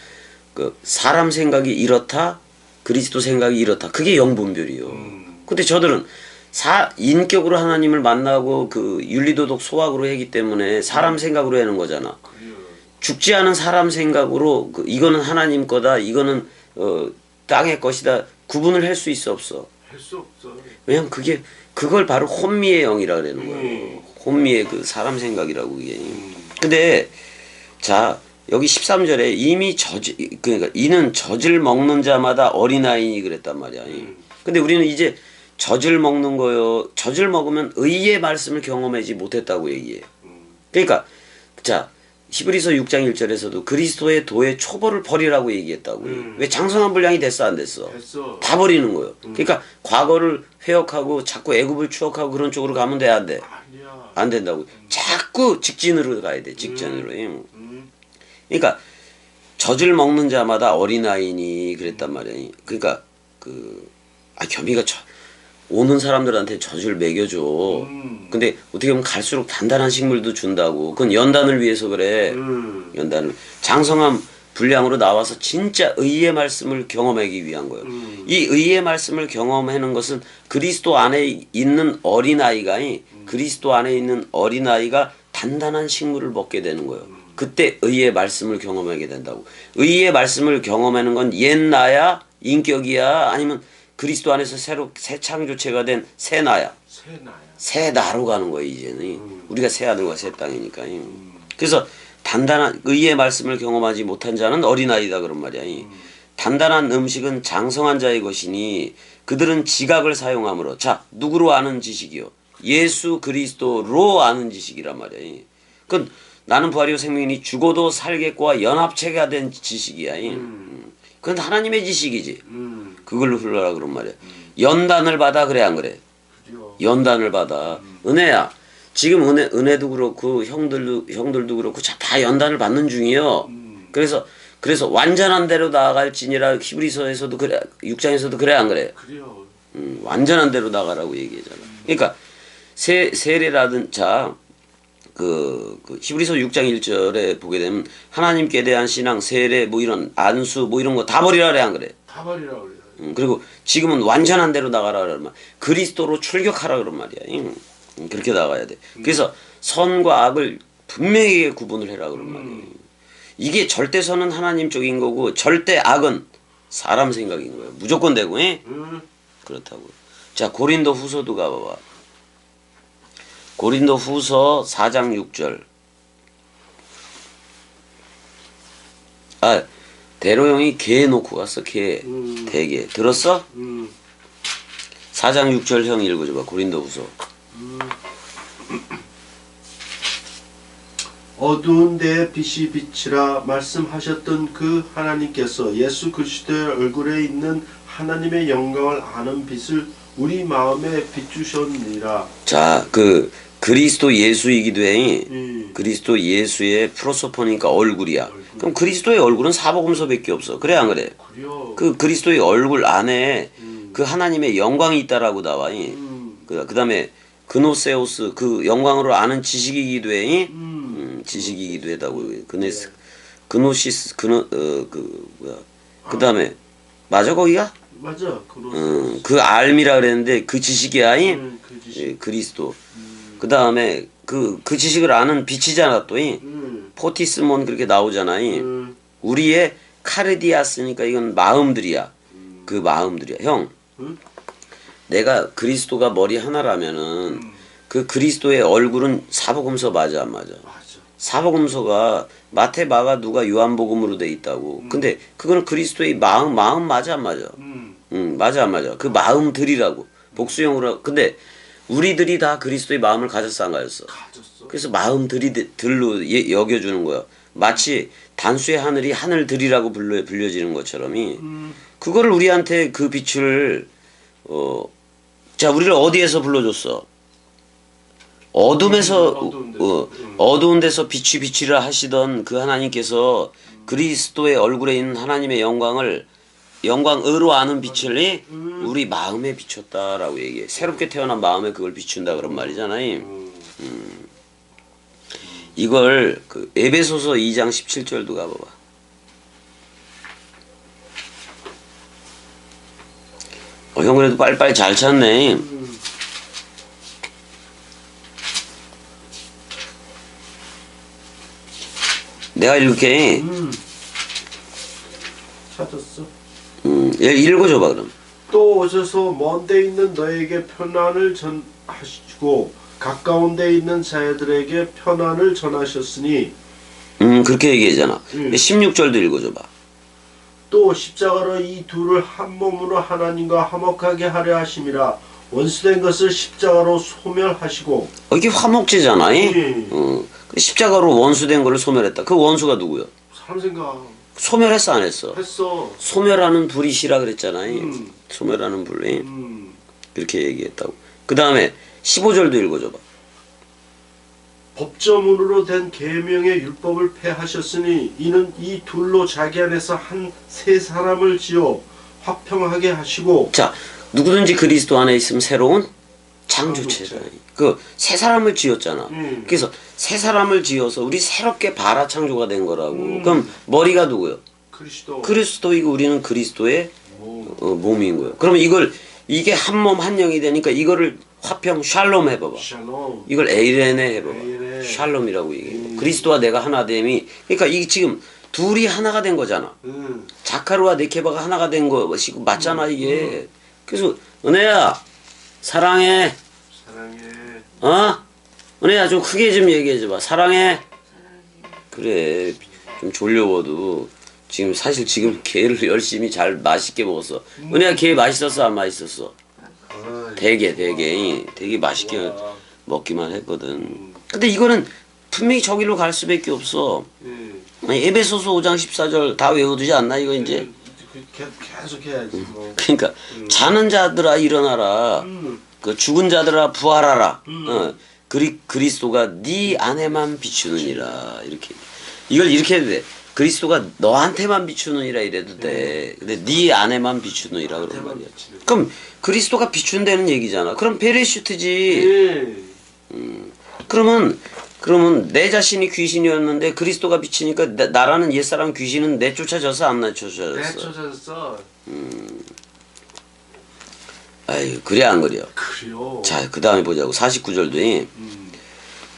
사람 생각이 이렇다, 그리스도 생각이 이렇다. 그게 영분별이요. 근데 저들은 인격으로 하나님을 만나고 윤리도덕 소학으로 하기 때문에 사람 생각으로 하는 거잖아. 죽지 않은 사람 생각으로 이거는 하나님 거다, 이거는 땅의 것이다 구분을 할 수 있어 없어? 할 수 없어. 왜냐면 그걸 바로 혼미의 영이라 그러는 거예요. 혼미의 사람 생각이라고 이게. 근데 자 여기 13절에 이미 그러니까 이는 젖을 먹는 자마다 어린아이니 그랬단 말이야. 근데 우리는 이제 젖을 먹는 거요. 젖을 먹으면 의의 말씀을 경험하지 못했다고 얘기해. 그러니까 자 히브리서 6장 1절에서도 그리스도의 도의 초보를 버리라고 얘기했다고요. 왜 장성한 분량이 됐어 안 됐어? 됐어. 다 버리는 거예요. 그러니까 과거를 회역하고 자꾸 애굽을 추억하고 그런 쪽으로 가면 돼 안 돼? 아니야. 안 된다고. 자꾸 직진으로 가야 돼. 직전으로. 그러니까 젖을 먹는 자마다 어린아이니 그랬단 말이야. 그러니까 겸이가 오는 사람들한테 젖을 먹여줘. 근데 어떻게 보면 갈수록 단단한 식물도 준다고. 그건 연단을 위해서 그래. 연단을. 장성한 분량으로 나와서 진짜 의의 말씀을 경험하기 위한 거예요. 이 의의 말씀을 경험하는 것은 그리스도 안에 있는 어린아이가 그리스도 안에 있는 어린아이가 단단한 식물을 먹게 되는 거예요. 그때 의의 말씀을 경험하게 된다고. 의의 말씀을 경험하는 건 옛나야 인격이야 아니면 그리스도 안에서 새로 새 창조체가 된 새 나야. 새 나로 가는 거예요 이제는. 우리가 새 하늘과 새 땅이니까. 그래서 단단한 의의 말씀을 경험하지 못한 자는 어린아이다 그런 말이야. 단단한 음식은 장성한 자의 것이니 그들은 지각을 사용함으로. 자 누구로 아는 지식이요? 예수 그리스도로 아는 지식이란 말이야. 그건 나는 부활이요 생명이니 죽어도 살겠고와 연합체가 된 지식이야. 그건 하나님의 지식이지. 그걸로 흘러라 그런 말이야. 연단을 받아 그래 안 그래? 연단을 받아. 은혜야. 지금 은혜도 그렇고 형들도 그렇고 다 연단을 받는 중이요. 그래서 완전한 대로 나아갈지니라 히브리서에서도 그래 6장에서도 그래 안 그래? 그래요. 완전한 대로 나가라고 얘기하잖아. 그러니까 세례라든 히브리서 6장 1절에 보게 되면 하나님께 대한 신앙, 세례, 뭐 이런 안수, 뭐 이런 거 다 버리라 그래 안 그래? 다 버리라 그래. 그리고 지금은 완전한 대로 나가라 그러는 말. 그리스도로 출격하라 그런 말이야. 그렇게 나가야 돼. 그래서 선과 악을 분명히 구분을 해라 그런 말이야. 이게 절대 선은 하나님 쪽인 거고 절대 악은 사람 생각인 거예요. 무조건 되고, 그렇다고. 자 고린도 후서도 가봐봐. 고린도 후서 4장 6절. 대로 형이 개 놓고 갔어. 개. 대게. 들었어? 4장 6절 형 읽어줘봐. 고린도 후서. 어두운 데에 빛이 비치라 말씀하셨던 그 하나님께서 예수 그리스도의 얼굴에 있는 하나님의 영광을 아는 빛을 우리 마음에 비추셨느니라. 자, 그리스도 예수이기도 해. 그리스도 예수의 프로소포니까 얼굴이야. 그럼 그리스도의 얼굴은 사복음서밖에 없어. 그래 안 그래? 그래요. 그 그리스도의 얼굴 안에 그 하나님의 영광이 있다라고 나와. 그다음에 그노세우스 그 영광으로 아는 지식이기도 해. 지식이기도 하다고. 그노시스 그다음에 맞아 거기가? 맞아. 그 알미라 그랬는데 그 지식이야. 그 지식. 예, 그리스도. 그 다음에 그 지식을 아는 빛이잖아 또. 포티스몬 그렇게 나오잖아. 우리의 카르디아스니까 이건 마음들이야. 그 마음들이야. 형. 내가 그리스도가 머리 하나라면은 그 그리스도의 얼굴은 사복음서 맞아 안 맞아? 맞아. 사복음서가 마태, 마가, 누가, 요한복음으로 돼 있다고. 근데 그거는 그리스도의 마음 맞아 안 맞아? 맞아 안 맞아? 그 마음들이라고. 복수형으로. 근데 우리들이 다 그리스도의 마음을 가졌어 안 가졌어? 가졌어. 그래서 마음들로 여겨주는 거야. 마치 단수의 하늘이 하늘들이라고 불려지는 것처럼이. 그거를 우리한테 그 빛을 자 우리를 어디에서 불러줬어? 어둠에서 어두운 데서 비치라 하시던 그 하나님께서 그리스도의 얼굴에 있는 하나님의 영광으로 아는 빛을 우리 마음에 비췄다라고 얘기해. 새롭게 태어난 마음에 그걸 비춘다 그런 말이잖아요. 이걸 에베소서 2장 17절도 가봐봐. 형 그래도 빨리빨리 잘 찾네. 내가 읽을게. 찾았어. 읽어줘봐 그럼. 또 오셔서 먼 데 있는 너에게 편안을 전하시고 가까운 데 있는 자들에게 편안을 전하셨으니. 그렇게 얘기하잖아. 16절도 읽어줘봐. 또 십자가로 이 둘을 한 몸으로 하나님과 화목하게 하려 하심이라. 원수된 것을 십자가로 소멸하시고 이게 화목제잖아. 예. 그 십자가로 원수된 거를 소멸했다. 그 원수가 누구요? 사람 생각 소멸했어 안 했어? 했어. 소멸하는 불이시라 그랬잖아요. 음. 소멸하는 불이. 그렇게 얘기했다고. 그 다음에 15절도 읽어줘봐. 법조문으로 된 계명의 율법을 폐하셨으니 이는 이 둘로 자기 안에서 한 세 사람을 지어 화평하게 하시고 자, 누구든지 그리스도 안에 있으면 새로운 창조체다. 그 새 사람을 지었잖아. 그래서 새 사람을 지어서 우리 새롭게 발아 창조가 된 거라고. 그럼 머리가 누구요? 그리스도. 그리스도이고 우리는 그리스도의 몸인 거예요. 그러면 이게 한 몸 한 영이 되니까 이거를 화평 샬롬 해봐봐. 샬롬. 이걸 에이레네 해봐봐. 에이레. 샬롬이라고 얘기해. 그리스도와 내가 하나됨이 그러니까 이게 지금 둘이 하나가 된 거잖아. 자카르와 네케바가 하나가 된 것이고 맞잖아 이게. 그래서 은혜야 사랑해. 사랑해. 은혜야 좀 크게 좀 얘기해줘봐. 사랑해. 그래 좀 졸려워도 지금 사실 지금 게를 열심히 잘 맛있게 먹었어. 은혜야 게 맛있었어 안 맛있었어? 되게 맛있게 먹기만 했거든. 근데 이거는 분명히 저기로 갈 수밖에 없어. 아니, 에베소서 5장 14절 다 외워두지 않나 이거 이제? 계속 해야지 뭐. 그러니까 자는 자들아 일어나라. 그 죽은 자들아 부활하라. 그리스도가 네 안에만 비추느니라. 이렇게 이걸 이렇게 해도 돼. 그리스도가 너한테만 비추느니라 이래도 돼. 근데 네 안에만 비추느니라 그런 말이야. 그럼 그리스도가 비춘다는 얘기잖아. 그럼 베레슈트지. 그러면 내 자신이 귀신이었는데 그리스도가 비치니까 나라는 옛사람 귀신은 내쫓아져서 안 내쫓아졌어? 내쫓아졌어. 아유 그래 안 그래요? 그래요. 자 그 다음에 보자고 49절도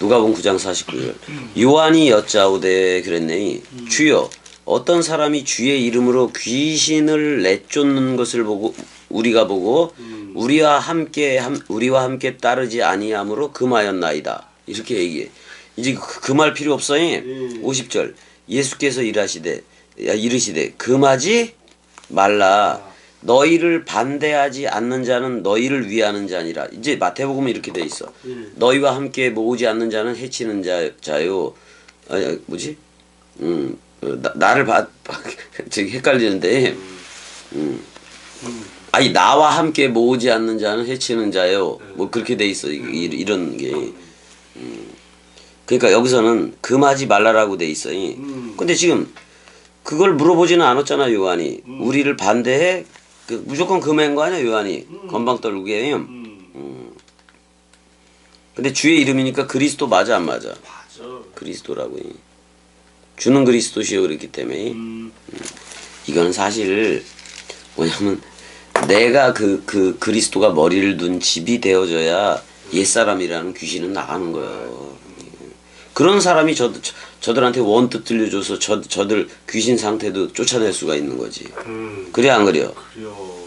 누가복음 9장 49절 요한이 여짜오되 그랬네 주여 어떤 사람이 주의 이름으로 귀신을 내쫓는 것을 보고 우리가 보고 우리와 함께 따르지 아니함으로 금하였나이다 이렇게 얘기해. 이제 금할 필요 없어. 50절 예수께서 이르시되 금하지 말라. 너희를 반대하지 않는 자는 너희를 위하는 자니라. 이제 마태복음은 이렇게 돼 있어. 너희와 함께 모으지 않는 자는 해치는 자요. 뭐지? 나를 저기 헷갈리는데. 아니 나와 함께 모으지 않는 자는 해치는 자요. 뭐 그렇게 돼 있어. 이런 게. 그러니까 여기서는 금하지 말라라고 돼 있어. 근데 지금 그걸 물어보지는 않았잖아 요한이. 우리를 반대해? 무조건 금한 거 아니야 요한이. 건방 떨게. 근데 주의 이름이니까 그리스도 맞아 안 맞아? 맞아. 그리스도라고. 주는 그리스도시요 그랬기 때문에. 이거는 사실 뭐냐면 내가 그 그리스도가 머리를 둔 집이 되어져야 옛사람이라는 귀신은 나가는 거예요. 그런 사람이 저들한테 원뜻 들려줘서 저들 귀신 상태도 쫓아낼 수가 있는 거지. 그래 안 그래요? 그래요.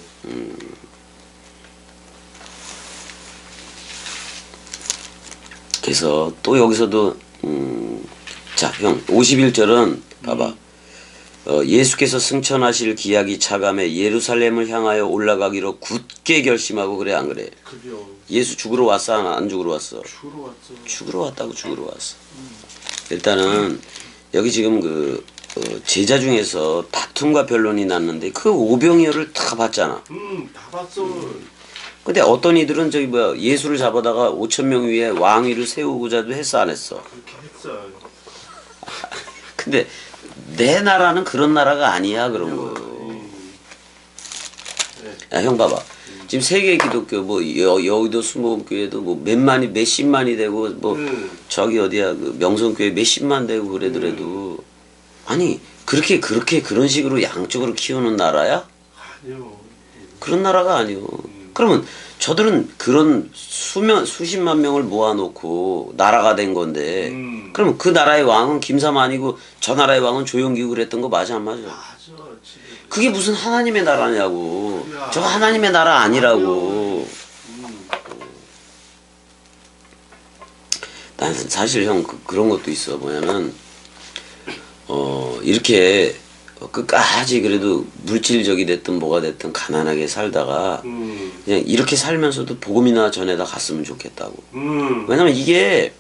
그래서 또 여기서도 자 형 51절은 봐봐. 예수께서 승천하실 기약이 차감해 예루살렘을 향하여 올라가기로 굳게 결심하고 그래 안 그래? 그래요. 예수 죽으러 왔어 안 죽으러 왔어? 죽으러 왔죠. 죽으러 왔다고 죽으러 왔어. 일단은 여기 지금 제자 중에서 다툼과 변론이 났는데 그 오병이어를 다 봤잖아. 다 봤어. 근데 어떤 이들은 저기 예수를 잡아다가 5,000명 위에 왕위를 세우고자도 했어 안 했어? 그렇게 했어요. 근데 내 나라는 그런 나라가 아니야 그런 거예요. 야, 형 봐봐. 지금 세계 기독교 여의도 수목교회도 몇십만이 되고 저기 어디야 그 명성교회 몇십만 되고 그래더라도 아니 그렇게 그런 식으로 양쪽으로 키우는 나라야? 아니요. 그런 나라가 아니요. 그러면 저들은 그런 수십만 명을 모아놓고 나라가 된 건데 그러면 그 나라의 왕은 김삼 아니고 저 나라의 왕은 조용기고 그랬던 거 맞아 안 맞아? 맞아. 그게 무슨 하나님의 나라냐고. 저거 하나님의 나라 아니라고. 난 사실 형 그런 것도 있어. 뭐냐면 이렇게 끝까지 그래도 물질적이 됐든 뭐가 됐든 가난하게 살다가 그냥 이렇게 살면서도 복음이나 전에다 갔으면 좋겠다고. 왜냐면 이게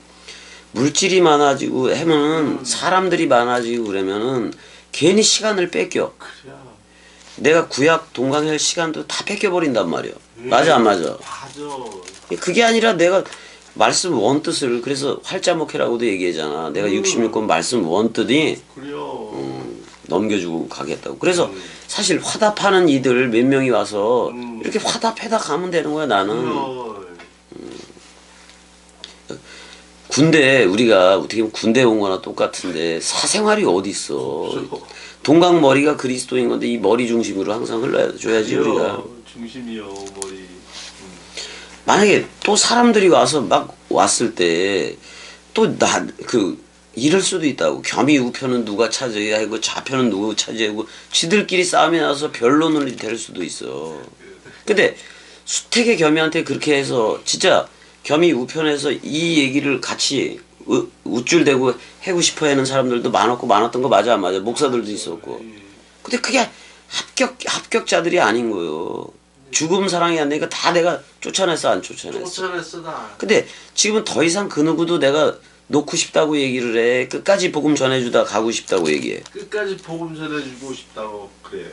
물질이 많아지고 하면은 사람들이 많아지고 그러면은 괜히 시간을 뺏겨. 그래야. 내가 구약 동강할 시간도 다 뺏겨버린단 말이야. 맞아 안 맞아? 맞아. 그게 아니라 내가 말씀 원뜻을 그래서 활자목회라고도 얘기하잖아. 내가 66권 말씀 원뜻이 그래요. 넘겨주고 가겠다고. 그래서 사실 화답하는 이들 몇 명이 와서 이렇게 화답해다 가면 되는 거야 나는. 그래요. 군대 우리가 어떻게 보면 군대 온 거나 똑같은데 사생활이 어디 있어. 없죠. 동강 머리가 그리스도인 건데 이 머리 중심으로 항상 흘러줘야지 우리가. 그래요. 중심이요 머리. 만약에 또 사람들이 와서 막 왔을 때 또 이럴 수도 있다고. 겸이 우편은 누가 차지해야 하고 좌편은 누구 차지해야 하고 지들끼리 싸움이 나서 변론이 될 수도 있어. 근데 수택의 겸이한테 그렇게 해서 진짜 겸이 우편에서 이 얘기를 같이 우쭐대고 하고 싶어 하는 사람들도 많았던 거 맞아 안 맞아? 목사들도 있었고. 근데 그게 합격자들이 아닌 거예요. 죽음 사랑이 안 되니까 다 내가 쫓아냈어 안 쫓아냈어? 쫓아냈어 나. 근데 지금은 더 이상 그 누구도 내가 놓고 싶다고 얘기를 해. 끝까지 복음 전해주다 가고 싶다고 얘기해. 끝까지 복음 전해주고 싶다고 그래.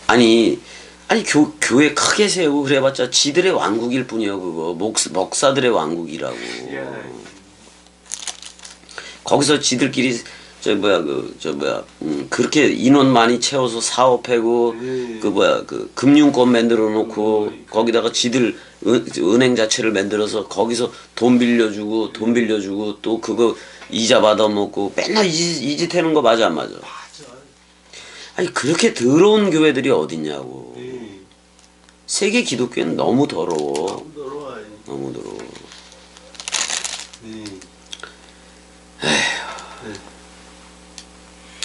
아니 교회 크게 세우고 그래봤자 지들의 왕국일 뿐이야 그거. 목사들의 왕국이라고. 예. 거기서 지들끼리 그렇게 인원 많이 채워서 사업하고 금융권 만들어 놓고 거기다가 지들 은행 자체를 만들어서 거기서 돈 빌려주고 또 그거 이자 받아먹고 맨날 이 짓 하는 거 맞아 안 맞아? 맞아. 아니 그렇게 더러운 교회들이 어딨냐고. 세계 기독교는 너무 더러워. 너무 더러워.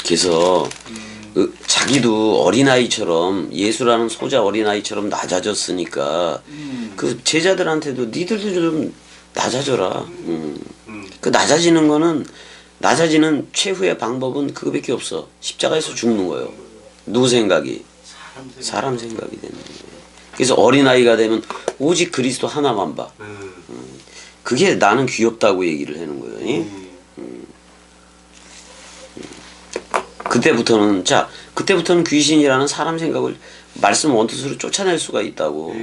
그래서 자기도 어린아이처럼 예수라는 소자 어린아이처럼 낮아졌으니까 그 제자들한테도 니들도 좀 낮아져라. 그 낮아지는 최후의 방법은 그거밖에 없어. 십자가에서 죽는 거예요. 누구 생각이? 사람 생각이 되는 거예요. 그래서 어린아이가 되면 오직 그리스도 하나만 봐. 그게 나는 귀엽다고 얘기를 하는 거예요. 그때부터는 귀신이라는 사람 생각을 말씀 원뜻으로 쫓아낼 수가 있다고.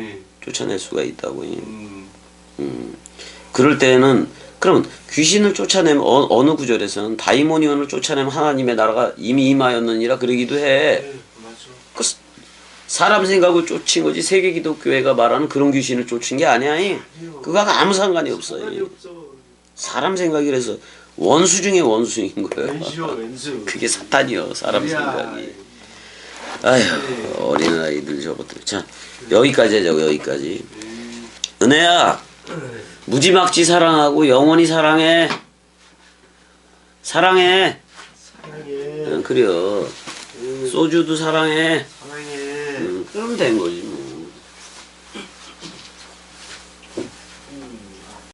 그럴 때는 그럼 귀신을 쫓아내면 어느 구절에서는 다이모니온을 쫓아내면 하나님의 나라가 이미 임하였느니라 그러기도 해. 그 사람 생각을 쫓은 거지 세계 기독교회가 말하는 그런 귀신을 쫓은 게 아니야. 그거하고 아무 상관이 없어. 사람 생각이라서 원수 중에 원수인 거예요. 그게 사탄이요. 사람 생각이. 아휴 어린아이들 저것들. 자 여기까지 하자고. 여기까지. 은혜야 무지막지 사랑하고 영원히 사랑해. 그래요. 소주도 사랑해. 그러면 된 거지.